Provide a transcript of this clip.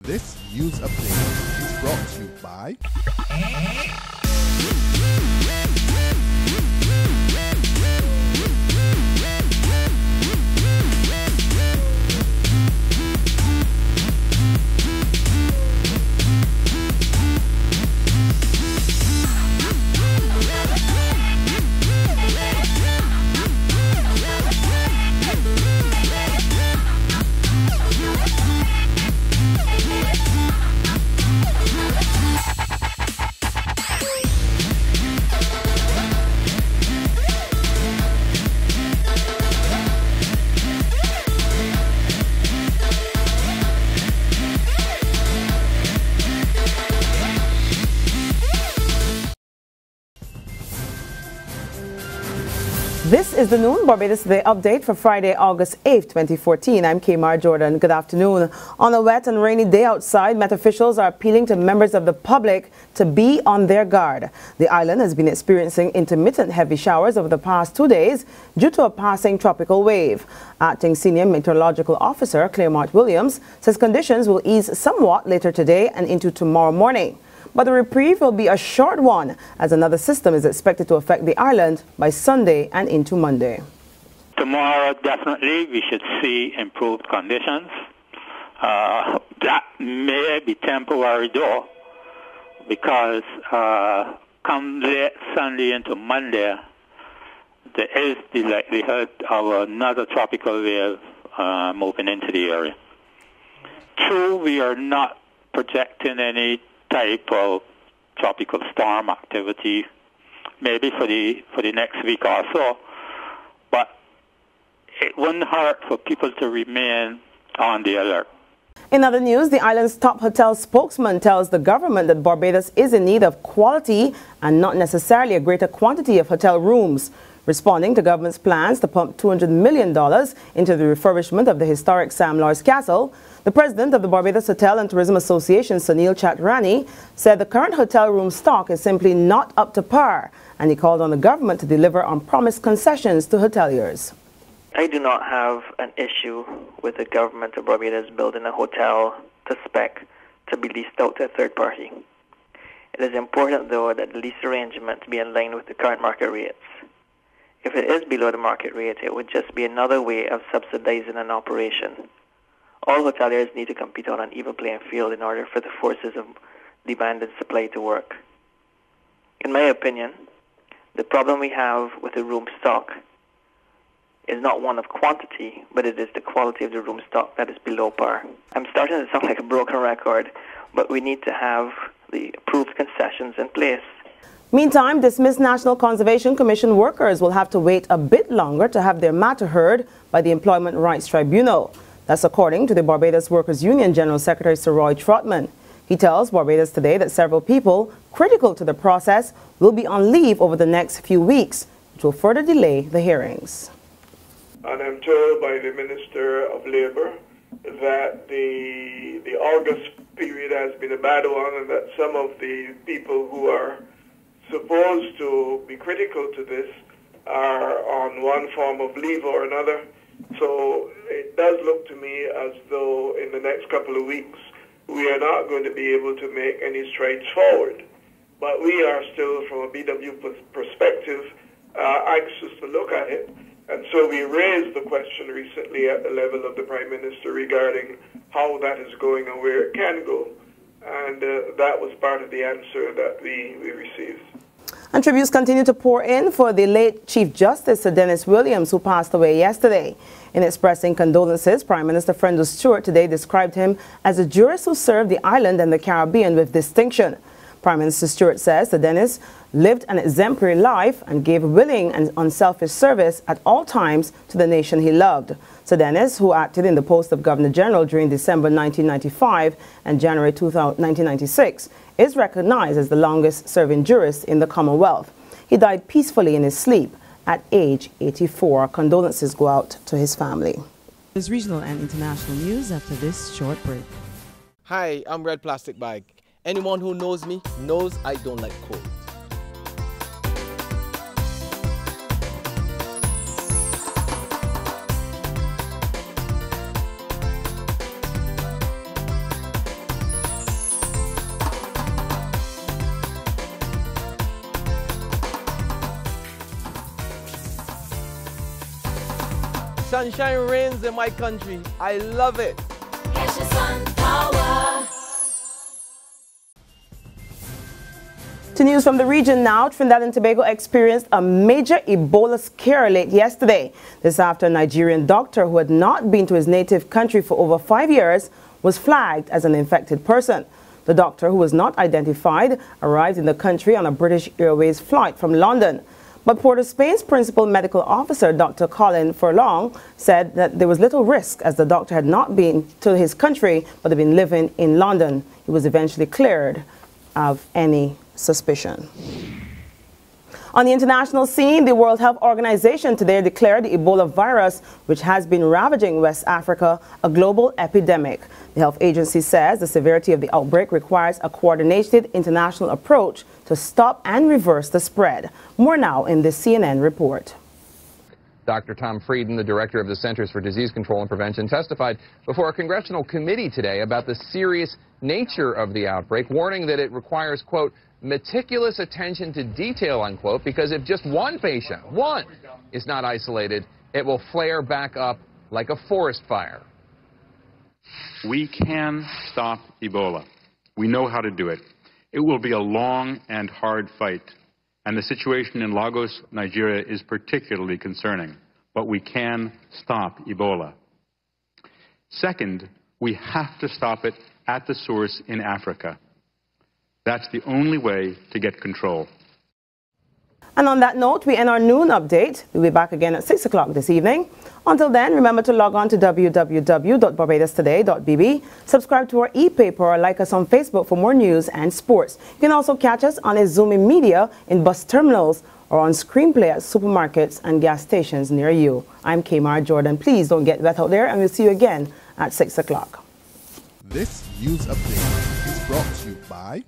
This news update is brought to you by This is the Noon Barbados Today update for Friday, August 8, 2014. I'm Kmar Jordan. Good afternoon. On a wet and rainy day outside, Met officials are appealing to members of the public to be on their guard. The island has been experiencing intermittent heavy showers over the past 2 days due to a passing tropical wave. Acting Senior Meteorological Officer Claremont Williams says conditions will ease somewhat later today and into tomorrow morning. But the reprieve will be a short one, as another system is expected to affect the island by Sunday and into Monday. Tomorrow, definitely, we should see improved conditions. That may be temporary, though, because come late Sunday into Monday, there is the likelihood of another tropical wave moving into the area. True, we are not projecting any type of tropical storm activity, maybe for the next week or so, but it wouldn't hurt for people to remain on the alert. In other news, the island's top hotel spokesman tells the government that Barbados is in need of quality and not necessarily a greater quantity of hotel rooms. Responding to government's plans to pump $200 million into the refurbishment of the historic Sam Loyce Castle, the president of the Barbados Hotel and Tourism Association, Sunil Chatrani, said the current hotel room stock is simply not up to par, and he called on the government to deliver on promised concessions to hoteliers. I do not have an issue with the government of Barbados building a hotel to spec to be leased out to a third party. It is important, though, that the lease arrangement be in line with the current market rates. If it is below the market rate, it would just be another way of subsidizing an operation. All hoteliers need to compete on an even playing field in order for the forces of demand and supply to work. In my opinion, the problem we have with the room stock is not one of quantity, but it is the quality of the room stock that is below par. I'm starting to sound like a broken record, but we need to have the approved concessions in place. Meantime, dismissed National Conservation Commission workers will have to wait a bit longer to have their matter heard by the Employment Rights Tribunal. That's according to the Barbados Workers Union General Secretary Sir Roy Trotman. He tells Barbados Today that several people critical to the process will be on leave over the next few weeks, which will further delay the hearings. And I'm told by the Minister of Labour that the August period has been a bad one, and that some of the people who are supposed to be critical to this are on one form of leave or another. So it does look to me as though in the next couple of weeks we are not going to be able to make any strides forward. But we are still, from a BW perspective, anxious to look at it. And so we raised the question recently at the level of the Prime Minister regarding how that is going and where it can go. And that was part of the answer that we received. And tributes continue to pour in for the late Chief Justice Sir Dennis Williams, who passed away yesterday. In expressing condolences, Prime Minister Freundel Stuart today described him as a jurist who served the island and the Caribbean with distinction. Prime Minister Stuart says Sir Dennis lived an exemplary life and gave willing and unselfish service at all times to the nation he loved. Sir Dennis, who acted in the post of Governor General during December 1995 and January 1996, is recognized as the longest-serving jurist in the Commonwealth. He died peacefully in his sleep at age 84. Condolences go out to his family. There's regional and international news after this short break. Hi, I'm Red Plastic Bag. Anyone who knows me knows I don't like cold. Sunshine reigns in my country. I love it. Get your sun power. To news from the region now, Trinidad and Tobago experienced a major Ebola scare late yesterday. This after a Nigerian doctor who had not been to his native country for over 5 years was flagged as an infected person. The doctor, who was not identified, arrived in the country on a British Airways flight from London. But Port of Spain's principal medical officer, Dr. Colin Furlong, said that there was little risk as the doctor had not been to his country but had been living in London. He was eventually cleared of any suspicion. On the international scene, the World Health Organization today declared the Ebola virus, which has been ravaging West Africa, a global epidemic. The health agency says the severity of the outbreak requires a coordinated international approach to stop and reverse the spread. More now in this CNN report. Dr. Tom Frieden, the director of the Centers for Disease Control and Prevention, testified before a congressional committee today about the serious nature of the outbreak, warning that it requires, quote, meticulous attention to detail, unquote, because if just one patient, one, is not isolated, it will flare back up like a forest fire. We can stop Ebola. We know how to do it. It will be a long and hard fight. And the situation in Lagos, Nigeria, is particularly concerning. But we can stop Ebola. Second, we have to stop it at the source in Africa. That's the only way to get control. And on that note, we end our noon update. We'll be back again at 6 o'clock this evening. Until then, remember to log on to www.barbadostoday.bb, subscribe to our e-paper, or like us on Facebook for more news and sports. You can also catch us on Izumi Media in bus terminals or on Screenplay at supermarkets and gas stations near you. I'm Kamar Jordan. Please don't get wet out there, and we'll see you again at 6 o'clock. This news update is brought to you by